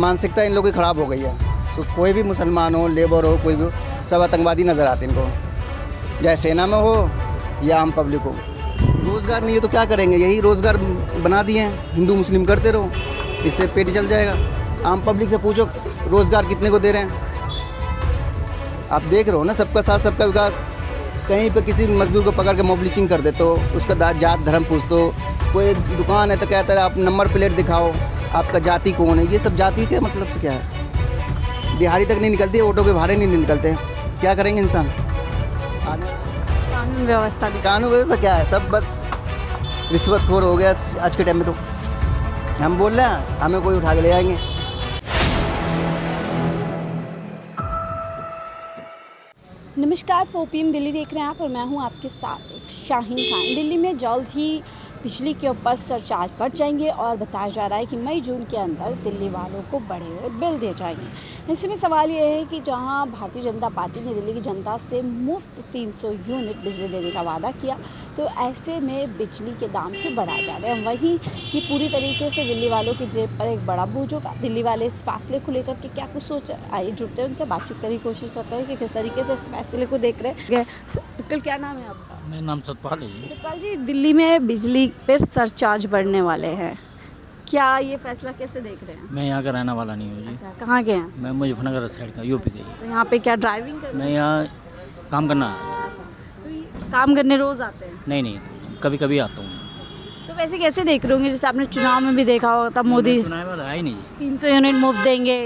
मानसिकता इन लोगों की ख़राब हो गई है। तो कोई भी मुसलमान हो, लेबर हो, कोई भी हो, सब आतंकवादी नज़र आते हैं इनको, चाहे सेना में हो या आम पब्लिक हो। रोज़गार नहीं है तो क्या करेंगे? यही रोज़गार बना दिए हैं, हिंदू मुस्लिम करते रहो, इससे पेट चल जाएगा। आम पब्लिक से पूछो रोज़गार कितने को दे रहे हैं। आप देख रहे हो ना, सबका साथ सबका विकास। कहीं पे किसी मजदूर को पकड़ के मॉब लिंचिंग कर दे तो उसका जात धर्म पूछ दो। कोई दुकान है तो कहता है आप नंबर प्लेट दिखाओ, आपका जाति कौन है। ये सब जाति के मतलब से क्या है? दिहाड़ी तक नहीं निकलती, ऑटो के भाड़े नहीं निकलते, क्या करेंगे इंसान? कानून व्यवस्था क्या है? सब बस रिश्वतखोर हो गया आज के टाइम में। तो हम बोल रहे हैं हमें कोई उठा के ले आएंगे। नमस्कार, 4 PM दिल्ली देख रहे हैं आप और मैं हूं आपके साथ शाहीन खान। दिल्ली में जल्द ही बिजली के ऊपर सरचार्ज बढ़ जाएंगे और बताया जा रहा है कि मई जून के अंदर दिल्ली वालों को बड़े हुए बिल दिए जाएंगे। ऐसे में सवाल ये है कि जहां भारतीय जनता पार्टी ने दिल्ली की जनता से मुफ्त 300 यूनिट बिजली देने का वादा किया, तो ऐसे में बिजली के दाम क्यों बढ़ाए जा रहे हैं? वहीं ये पूरी तरीके से दिल्ली वालों की जेब पर एक बड़ा बोझ होगा। दिल्ली वाले इस फैसले को लेकर के क्या कुछ सोच, आइए जुड़ते हैं उनसे, बातचीत करने की कोशिश करते हैं कि किस तरीके से इस फैसले को देख रहे हैं। अंकल, क्या नाम है आपका? मेरा नाम सतपाल है जी। सतपाल जी, दिल्ली में बिजली पर सरचार्ज बढ़ने वाले हैं, क्या ये फैसला कैसे देख रहे हैं? मैं यहाँ का रहने वाला नहीं हूँ जी। अच्छा, कहाँ के हैं? मैं मुजफ्फरनगर साइड का, यूपी का। तो यहाँ पे क्या ड्राइविंग कर मैं यहाँ काम करना आया। अच्छा, तो ये काम करने रोज आते हैं? नहीं, कभी कभी आता हूँ। तो वैसे कैसे देख रहे होंगे, जैसे आपने चुनाव में भी देखा होगा, तब मोदी चुनाव में है ही नहीं। 300 यूनिट मुफ्त देंगे।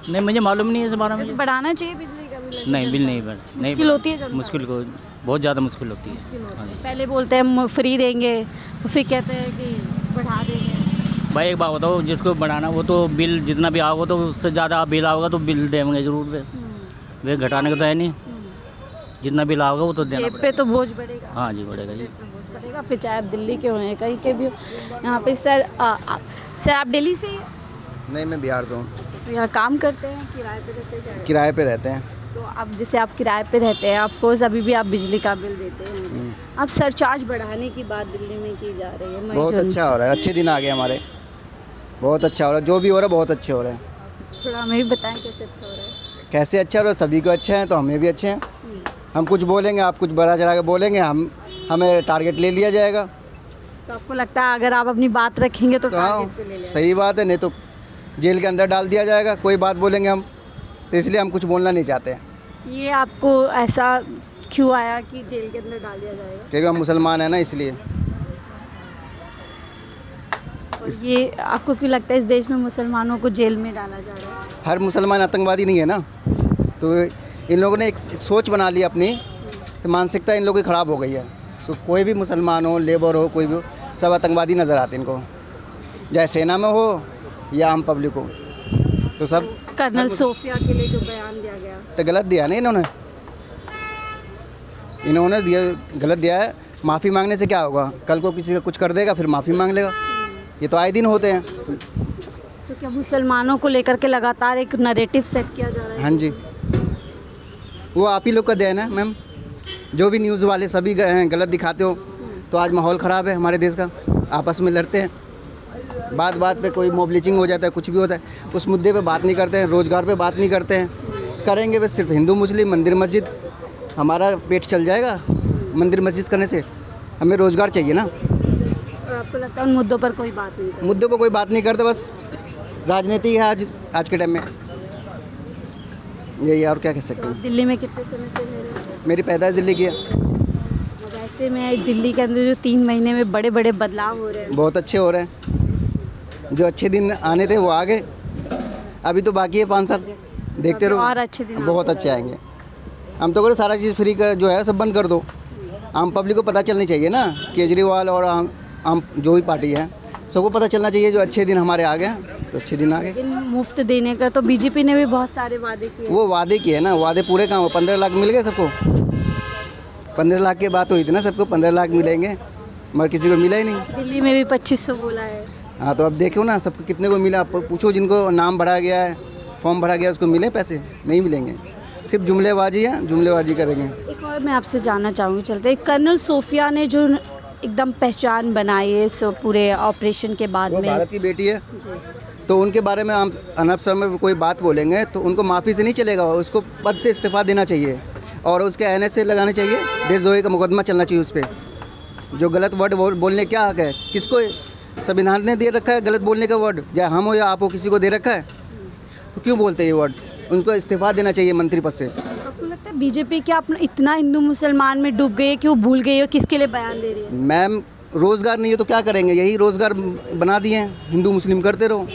नहीं, मुझे मालूम नहीं है इस बारे में। वैसे बढ़ाना चाहिए बिजली का बिल? नहीं, बिल नहीं बढ़, नहीं मुश्किल होती है जनता? मुश्किल को बहुत ज़्यादा मुश्किल होती है। हाँ जी। पहले बोलते हैं फ्री देंगे, तो फिर कहते हैं कि बढ़ा देंगे। भाई एक बात बताओ, जिसको बढ़ाना वो तो बिल जितना भी आओगे तो उससे ज़्यादा बिल आओगा तो बिल देंगे जरूर। वे घटाने का तो है नहीं, जितना बिल आओगा वो तो देना जेब पे तो बोझ बढ़ेगा। हाँ जी, बढ़ेगा जी। बढ़ेगा, फिर चाहे आप दिल्ली के हो या कहीं के भी हो। यहाँ पे सर सर आप दिल्ली से ही हैं? नहीं, मैं बिहार से हूँ। तो यहाँ काम करते हैं, किराए पे रहते हैं? किराए पे रहते हैं। तो अब जैसे आप किराए पे रहते हैं, ऑफ कोर्स अभी भी आप बिजली का बिल देते हैं। अब सरचार्ज बढ़ाने की बात दिल्ली में की जा रही है। बहुत अच्छा हो रहा है, अच्छे दिन आ गए हमारे, बहुत अच्छा हो रहा है। जो भी हो रहा है बहुत अच्छे हो रहे हैं। थोड़ा हमें भी बताएं कैसे अच्छा हो रहा है? कैसे अच्छा हो रहा है? सभी को अच्छे हैं तो हमें भी अच्छे हैं। हम कुछ बोलेंगे, आप कुछ बड़ा चढ़ा के बोलेंगे, हमें टारगेट ले लिया जाएगा। तो आपको लगता है अगर आप अपनी बात रखेंगे तो हाँ, टारगेट पे ले लेंगे? सही बात है, नहीं तो जेल के अंदर डाल दिया जाएगा। कोई बात बोलेंगे हम, तो इसलिए हम कुछ बोलना नहीं चाहते हैं। ये आपको ऐसा क्यों आया कि जेल के अंदर डाल दिया जाएगा? क्योंकि हम मुसलमान हैं ना, इसलिए। और ये आपको क्यों लगता है इस देश में मुसलमानों को जेल में डाला जा रहा है? हर मुसलमान आतंकवादी नहीं है ना, तो इन लोगों ने एक सोच बना ली अपनी, तो मानसिकता इन लोगों की ख़राब हो गई है। तो कोई भी मुसलमान हो, लेबर हो, कोई भी हो, सब आतंकवादी नज़र आते हैं इनको, चाहे सेना में हो या आम पब्लिक हो। तो सब कर्नल सोफिया के लिए जो बयान दिया गया, तो गलत दिया ना इन्होंने दिया, गलत दिया है। माफ़ी मांगने से क्या होगा? कल को किसी का कुछ कर देगा फिर माफ़ी मांग लेगा। ये तो आए दिन होते हैं। तो क्या मुसलमानों को लेकर के लगातार एक नैरेटिव सेट किया जा रहा है? हाँ जी, वो आप ही लोग का देन है मैम। जो भी न्यूज़ वाले सभी गलत दिखाते हो, तो आज माहौल ख़राब है हमारे देश का। आपस में लड़ते हैं, बात बात पे कोई मॉब लिंचिंग हो जाता है, कुछ भी होता है, उस मुद्दे पे बात नहीं करते हैं, रोज़गार पे बात नहीं करते हैं। करेंगे बस सिर्फ हिंदू मुस्लिम, मंदिर मस्जिद, हमारा पेट चल जाएगा मंदिर मस्जिद करने से। हमें रोज़गार चाहिए ना। और आपको लगता है उन मुद्दों पर कोई बात नहीं करती? मुद्दों पर कोई बात नहीं करते, बस राजनीति है आज के टाइम में, यही। और क्या कह सकते हैं? दिल्ली में कितने समय से रह रहे हैं? मेरी पैदाइश दिल्ली की है। अब ऐसे में दिल्ली के अंदर जो 3 महीने में बड़े बड़े बदलाव हो रहे हैं, बहुत अच्छे हो रहे हैं। जो अच्छे दिन आने थे वो आ गए, अभी तो बाकी है 5 साल, देखते रहो और अच्छे दिन बहुत अच्छे आएंगे। हम तो करो सारा चीज़ फ्री कर जो है सब बंद कर दो। आम पब्लिक को पता चलनी चाहिए ना, केजरीवाल और आम जो भी पार्टी है सबको पता चलना चाहिए जो अच्छे दिन हमारे आ गए तो अच्छे दिन आ गए। लेकिन मुफ्त देने का तो बीजेपी ने भी बहुत सारे वादे किए। वो वादे किए ना, वादे पूरे कहाँ? 15 लाख मिल गए सबको। 15 लाख की बात हुई थी ना, सबको 15 लाख मिलेंगे, मगर किसी को मिला ही नहीं। दिल्ली में भी 2500 बोला है। हाँ, तो अब देखो ना सबको कितने को मिला। आप पूछो जिनको नाम भरा गया है, फॉर्म भरा गया, उसको मिले पैसे? नहीं मिलेंगे, सिर्फ जुमलेबाजी है, जुमलेबाजी करेंगे। एक और मैं आपसे जानना चाहूँगी, चलते कर्नल सोफिया ने जो एकदम पहचान बनाई है इस पूरे ऑपरेशन के बाद वो में, भारत की बेटी है, तो उनके बारे में हम अनअवसर में कोई बात बोलेंगे तो उनको माफ़ी से नहीं चलेगा, उसको पद से इस्तीफ़ा देना चाहिए और उसके NSA लगाने चाहिए, देशद्रोही का मुकदमा चलना चाहिए उस पर। जो गलत वर्ड बोलने क्या हक है, किसको संविधान ने दे रखा है गलत बोलने का वर्ड, चाहे हम हो या आप हो, किसी को दे रखा है, तो क्यों बोलते हैं ये वर्ड? उनको इस्तीफ़ा देना चाहिए मंत्री पद से। आपको लगता है बीजेपी क्या अपना इतना हिंदू मुसलमान में डूब गई है कि वो भूल गई है किसके लिए बयान दे रही है? मैम, रोज़गार नहीं है तो क्या करेंगे? यही रोज़गार बना दिए हैं, हिंदू मुस्लिम करते रहो,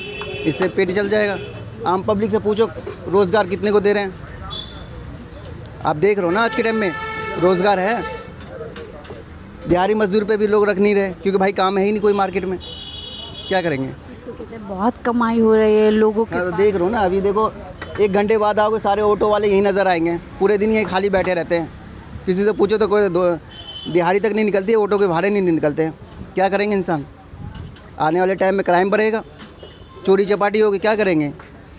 इससे पेट चल जाएगा। आम पब्लिक से पूछो रोज़गार कितने को दे रहे हैं। आप देख रहे हो ना आज के टाइम में रोज़गार है, दिहाड़ी मजदूर पे भी लोग रख नहीं रहे क्योंकि भाई काम है ही नहीं कोई मार्केट में, क्या करेंगे? तो कहते हैं बहुत कमाई हो रही है लोगों के हाँ, तो पास। देख रहे हो ना, अभी देखो 1 घंटे बाद आओगे सारे ऑटो वाले यहीं नज़र आएंगे, पूरे दिन यहीं खाली बैठे रहते हैं। किसी से पूछो तो कोई दिहाड़ी तक नहीं निकलती है, ऑटो के भाड़े नहीं निकलते हैं। क्या करेंगे इंसान? आने वाले टाइम में क्राइम बढ़ेगा, चोरी चपाटी होगी, क्या करेंगे?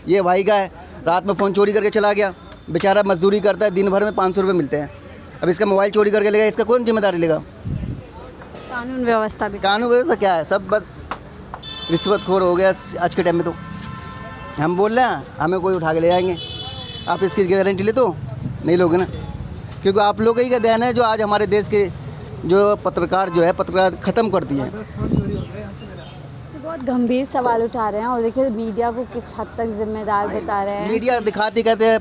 ये भाई का है, रात में फ़ोन चोरी करके चला गया, बेचारा मजदूरी करता है, दिन भर में 500 रुपये मिलते हैं। अब इसका मोबाइल चोरी करके लेगा, इसका कौन जिम्मेदारी लेगा? कानून व्यवस्था भी कानून व्यवस्था क्या है? सब बस रिश्वतखोर हो गया आज के टाइम में। तो हम बोल रहे हैं हमें कोई उठा के ले जाएंगे, आप इसकी गारंटी ले तो नहीं लोगे ना, क्योंकि आप लोग ही का देन है जो आज हमारे देश के जो पत्रकार ख़त्म कर दिए हैं। बहुत गंभीर सवाल उठा रहे हैं और देखिए मीडिया को किस हद तक जिम्मेदार बता रहे हैं। मीडिया दिखाती कहते हैं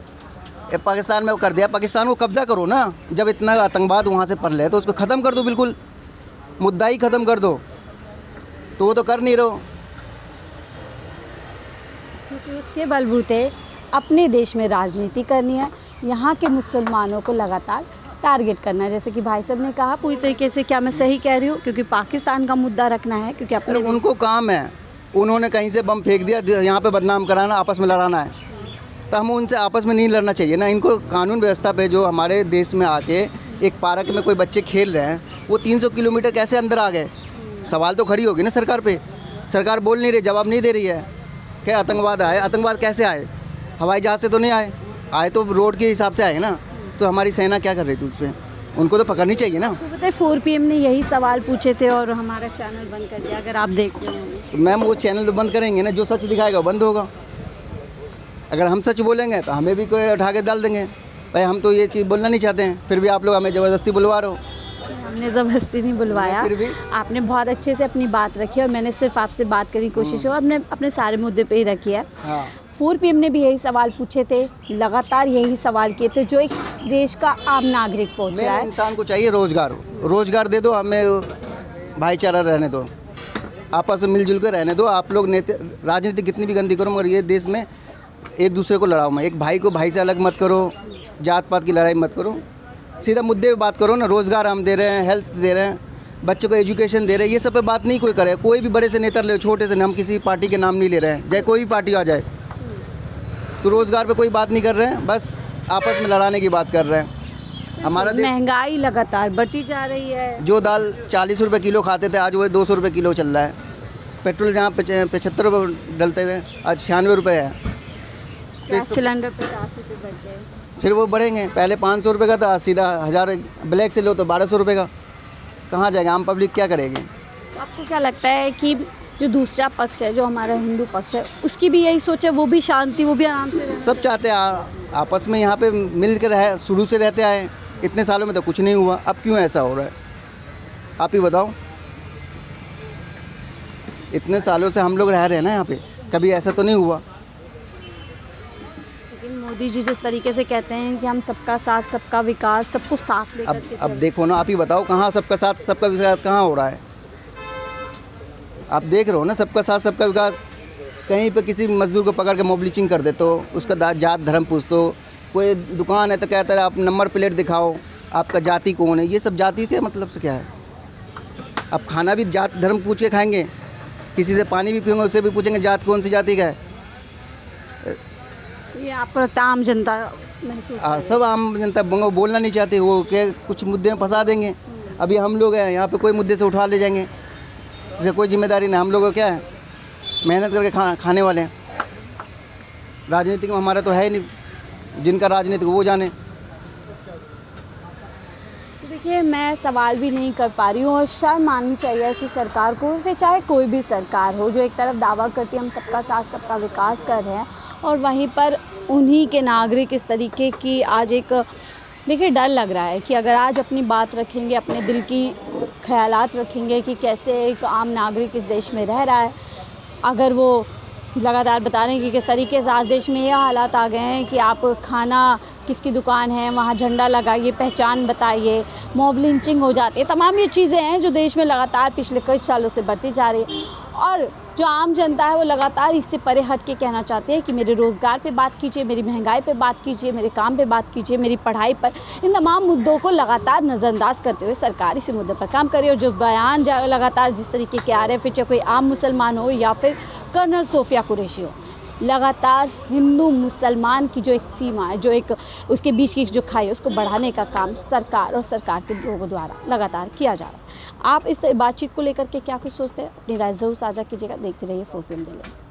पाकिस्तान में वो कर दिया, पाकिस्तान को कब्जा करो ना, जब इतना आतंकवाद वहाँ से पड़ रहे तो उसको ख़त्म कर दो, बिल्कुल मुद्दा ही ख़त्म कर दो, तो वो तो कर नहीं रहो। क्योंकि उसके बलबूते अपने देश में राजनीति करनी है, यहाँ के मुसलमानों को लगातार टारगेट करना है। जैसे कि भाई साहब ने कहा पूरी तरीके से, क्या मैं सही कह रही हूँ? क्योंकि पाकिस्तान का मुद्दा रखना है, क्योंकि अपने उनको काम है, उन्होंने कहीं से बम फेंक दिया, यहाँ पे बदनाम कराना, आपस में लड़ाना है, तो हम उनसे आपस में नहीं लड़ना चाहिए ना। इनको कानून व्यवस्था पे जो हमारे देश में आके एक पार्क में कोई बच्चे खेल रहे हैं, वो 300 किलोमीटर कैसे अंदर आ गए? सवाल तो खड़ी होगी ना सरकार पे। सरकार बोल नहीं रही, जवाब नहीं दे रही है। क्या आतंकवाद आए? आतंकवाद कैसे आए? हवाई जहाज़ से तो नहीं आए तो रोड के हिसाब से आए ना। तो हमारी सेना क्या कर रही थी उस पर? उनको तो पकड़नी चाहिए ना। तो बताइए 4 PM ने यही सवाल पूछे थे और हमारा चैनल बंद कर दिया, अगर आप देख रहे हैं। तो मैम वो चैनल तो बंद करेंगे ना, जो सच दिखाएगा बंद होगा। अगर हम सच बोलेंगे तो हमें भी कोई उठा के डाल देंगे, भाई हम तो ये चीज़ बोलना नहीं चाहते हैं, फिर भी आप लोग हमें ज़बरदस्ती बुलवा रहे हो। हमने ज़बरदस्ती नहीं बुलवाया, फिर भी आपने बहुत अच्छे से अपनी बात रखी और मैंने सिर्फ आपसे बात करने की कोशिश की और हमने अपने सारे मुद्दे पे ही रखी है। हाँ, 4 PM ने भी यही सवाल पूछे थे, लगातार यही सवाल किए थे जो एक देश का आम नागरिक पूछ रहा मेरे है। इंसान को चाहिए रोज़गार दे दो, हमें भाईचारा रहने दो, आपस में मिलजुल कर रहने दो। आप लोग राजनीति कितनी भी गंदी करो, मगर ये देश में एक दूसरे को लड़ाओ मत, एक भाई को भाई से अलग मत करो, जात पात की लड़ाई मत करो, सीधा मुद्दे पे बात करो ना। रोज़गार हम दे रहे हैं, हेल्थ दे रहे हैं, बच्चों को एजुकेशन दे रहे हैं, ये सब पे बात नहीं कोई करे। कोई भी बड़े से नेता ले, छोटे से, हम किसी पार्टी के नाम नहीं ले रहे हैं, चाहे कोई भी पार्टी आ जाए, तो रोज़गार पे कोई बात नहीं कर रहे हैं, बस आपस में लड़ाने की बात कर रहे हैं। हमारा देश, महंगाई लगातार बढ़ती जा रही है। जो दाल 40 रुपये किलो खाते थे आज वो 200 रुपये किलो चल रहा है। पेट्रोल जहाँ 75 रुपये डलते थे आज 96 रुपये है। गैस सिलेंडर 50 रुपये बढ़ गए, फिर वो बढ़ेंगे। पहले 500 रुपये का था, सीधा 1000 ब्लैक से लो तो 1200 रुपये का। कहाँ जाएगा आम पब्लिक, क्या करेगी? तो आपको क्या लगता है कि जो दूसरा पक्ष है, जो हमारा हिंदू पक्ष है, उसकी भी यही सोच है, वो भी शांति, वो भी आराम से रहे? सब चाहते हैं आपस में यहाँ पे मिल कर रहे, शुरू से रहते आए, इतने सालों में तो कुछ नहीं हुआ, अब क्यों ऐसा हो रहा है? आप ही बताओ। इतने सालों से हम लोग रह रहे हैं ना यहाँ पे, कभी ऐसा तो नहीं हुआ। लेकिन मोदी जी जिस तरीके से कहते हैं कि हम सबका साथ, सबका विकास, सबको साथ लेकर के अब देखो ना, आप ही बताओ, कहाँ सबका साथ सबका विकास कहाँ हो रहा है? आप देख रहे हो ना, सबका साथ सबका विकास। कहीं पे किसी मजदूर को पकड़ के मॉब लिंचिंग कर दे तो उसका जात धर्म पूछ दो। कोई दुकान है तो कहता है आप नंबर प्लेट दिखाओ, आपका जाति कौन है। ये सब जाति के मतलब से क्या है? आप खाना भी जात धर्म पूछ के खाएंगे, किसी से पानी भी पियेंगे उससे भी पूछेंगे जात कौन सी जाति का है। ये आपको लगता है आम जनता महसूस सब आम जनता बोलना नहीं चाहते, वो क्या कुछ मुद्दे में फंसा देंगे। अभी हम लोग हैं यहाँ पे, कोई मुद्दे से उठा ले जाएंगे, जैसे कोई जिम्मेदारी नहीं। हम लोग को क्या है, मेहनत करके खाने वाले हैं। राजनीतिक में हमारा तो है ही नहीं, जिनका राजनीतिक वो जाने। देखिए, मैं सवाल भी नहीं कर पा रही हूँ और शर्म माननी चाहिए ऐसी सरकार को, फिर चाहे कोई भी सरकार हो, जो एक तरफ दावा करती है हम सबका साथ सबका विकास कर रहे हैं और वहीं पर उन्हीं के नागरिक इस तरीके की आज एक, देखिए डर लग रहा है कि अगर आज अपनी बात रखेंगे, अपने दिल की ख्यालात रखेंगे कि कैसे एक आम नागरिक इस देश में रह रहा है, अगर वो लगातार बता रहे हैं कि किस तरीके से आज देश में ये हालात आ गए हैं कि आप खाना किसकी दुकान है वहाँ झंडा लगाइए, पहचान बताइए, मॉब लिंचिंग हो जाती है, तमाम ये चीज़ें हैं जो देश में लगातार पिछले कई सालों से बढ़ती जा रही है। और जो आम जनता है वो लगातार इससे परे हट के कहना चाहती है कि मेरे रोज़गार पे बात कीजिए, मेरी महंगाई पे बात कीजिए, मेरे काम पे बात कीजिए, मेरी पढ़ाई पर। इन तमाम मुद्दों को लगातार नज़रअंदाज करते हुए सरकार इसी मुद्दे पर काम करे और जो बयान लगातार जिस तरीके के आ रहे हैं, फिर चाहे कोई आम मुसलमान हो या फिर कर्नल सोफिया कुरैशी हो, लगातार हिंदू मुसलमान की जो एक सीमा है, जो एक उसके बीच की जो खाई है, उसको बढ़ाने का काम सरकार और सरकार के लोगों द्वारा लगातार किया जा रहा है। आप इस बातचीत को लेकर के क्या कुछ सोचते हैं? अपनी राय ज़रूर साझा कीजिएगा। देखते रहिए 4PM दिल्ली।